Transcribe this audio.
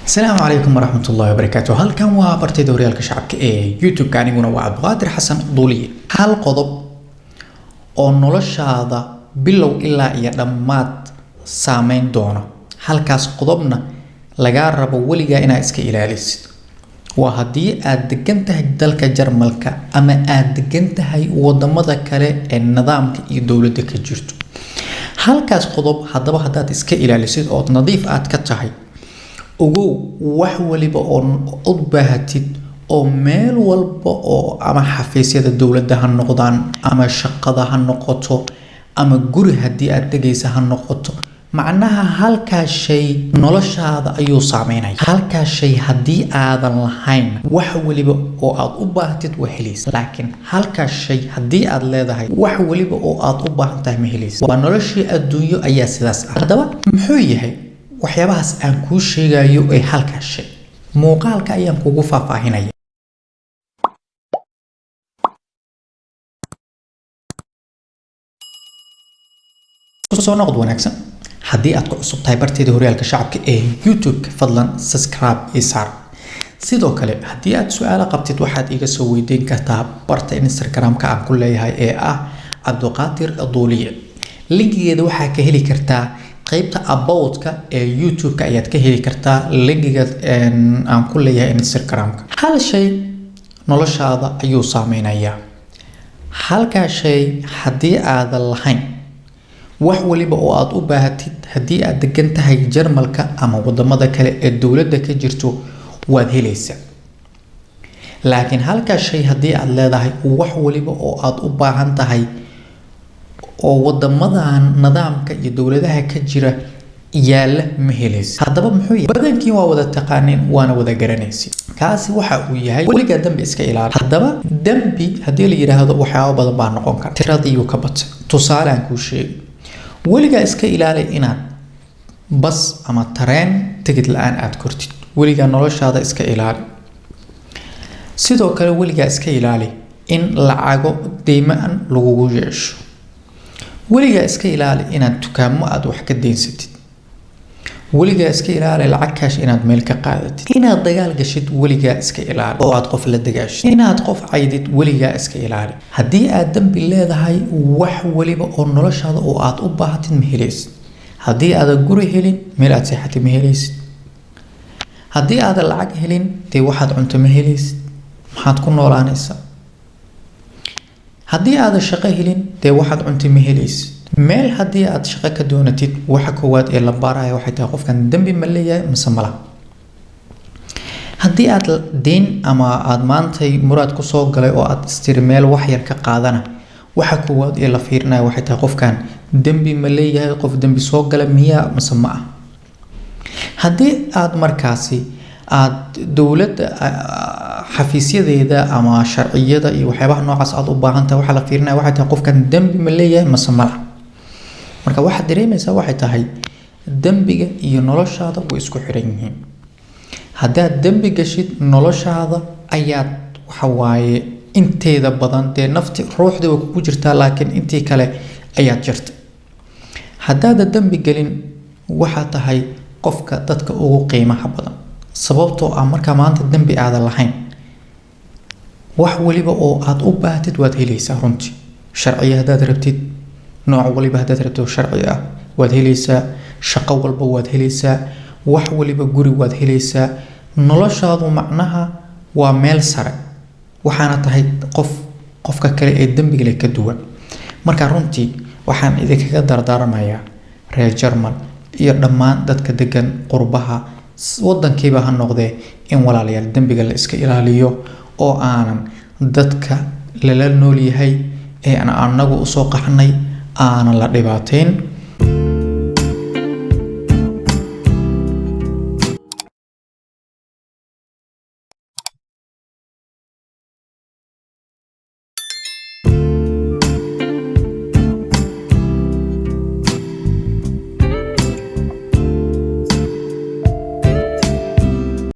السلام عليكم ورحمة الله وبركاته. هل كان وابرتي دوريالك شعبك يوتيوب كان يقولون وعبد القادر حسن ضولية هل قضب oo noloshaada bilow ilaa iyo dhammaad saameyn doona halkaas qodobna laga rabo waliga inaad iska ilaalisid waa hadii aad degan tahay dalka Jarmalka ama aad degan tahay wadamada kale ee nidaamka iyo dawladda ka jirto halkaas qodob hadaba hadaad iska ilaalisid oo nadiif aad ka tahay ugu wax waliba oo u baahatid oo meel walba oo ama xafiisyada dawladda ha noqdaan ama shaqada ha noqoto ama guri hadii aad degaysa ha noqoto macnaha halka shay noloshaada ayuu saameynay halka shay hadii aadan lahayn wax waliba oo aad u baahatid waa helaysaa laakiin halka shay hadii aad leedahay wax waliba oo aad u baahantahay ma helaysaa waa noloshii adduunyo ayaa sidaas ah hadaba muxuu yahay waxyaabahaas aan ku sheegayo ee halka shay muuqaalka ayaan kugu faahfaahinaya soo noqod wanaagsan hadii aad ku cusub tahay barteeda horyaalka shacabka ee YouTube fadlan subscribe isaar sidoo kale hadii aad su'aalo qabtid waxaad iga soo weydiin kartaa barta Instagram-ka aan ku leeyahay ee ah Abdulqaadir Aduuliye linkigeeda waxaa ka heli kartaa qaybta about-ka ee YouTube-ka ayaad ka heli kartaa linkiga aan ku leeyahay Instagram-ka hal shay noloshaada ayuu saameynaya halka shay hadii aad lahayn wax waliba oo aad u baahatid hadii aad degan tahay Jarmalka ama wadamada kale ee dawladda ka jirto waad helaysaa laakiin halka shay hadii aad leedahay wax waliba oo aad u baahan tahay oo wadamadan nidaamka iyo dawladaha ka jira yaala ma helaysaa hadaba muxuu yahay badankii waa wada taqaanin waana wada garanaysi kaasi waxa uu yahay waliga dambi iska ilaali hadaba dambi hadii la yiraahdo waxyaabo badan baa noqon kara tiradii ka batay tusaale aan ku sheegay waliga iska ilaali inaad bas ama tareen tigid la'aan aad kortid waliga noloshaada iska ilaali sidoo kale waliga iska ilaali in lacago deymaan lagu yeesho waliga iska ilaali inaad dukaamo aad wax ka deensatid waliga iska ilaali lacag kaash inaad meel ka qaadatid inaad dagaal gashid waliga iska ilaali oo aad qof la dagaashid inaad qof caydid waliga iska ilaali hadii aad dambi leedahay wax waliba oo noloshaada oo aad u baahatid ma helaysid hadii aad guri helin meel aad seexatid ma helaysid hadii aad lacag helin tii waxaad cunto ma helaysid maxaad ku noolaanaysaa hadii aad shaqo helin tii waxaad cunto ma helaysid meel hadii aad shaqo ka doonatid waxa koowaad ee la baarayo waxay tahay qofkan dambi ma leeyahay mise ma laha hadii aad deen ama aad maantay muraad ku soo galay oo aad istirmeel wax yar ka qaadana waxa koowaad ee la fiirinayo waxay tahay qofkan dambi ma leeyahay qof dambi soo gala miya mise ma ah hadii aad markaasi aad dawladda xafiisyadeeda ama sharciyada iyo waxyaabaha noocaas aad u baahan tahay waxa la fiirinayo waxay tahay qofkan dambi ma leeyahay mise ma laha marka waxa dareemaysaa waxay tahay dambiga iyo noloshaada way isku xiran yihiin hadaad dambi gashid noloshaada ayaad waxa waaye inteeda badan dee nafti ruuxda way ku jirtaa laakiin intii kale ayaad jirta hadaad dambi galin waxa tahay qofka dadka ugu qiimaha badan sababtoo ah marka maanta dambi aad lahayn wax waliba oo aad u baahatid waad helaysaa runtii sharciga hadaad rabtid nooc waliba hadaad rabtid sharci ah waad helaysaa shaqo walba waad helaysaa wax waliba guri waad helaysaa noloshaadu macnaha waa meel sare waxaana tahay qofka kale ee dambiga leh ka duwan marka runtii waxaan idinkaga dardaarmayaa reer Jarmal iyo dhammaan dadka degan qurbaha wadankiiba ha noqdee in walaalayaal dambiga la iska ilaaliyo oo aanan dadka la nool yahay ee anagu u soo qaxnay aanan la dhibaateyn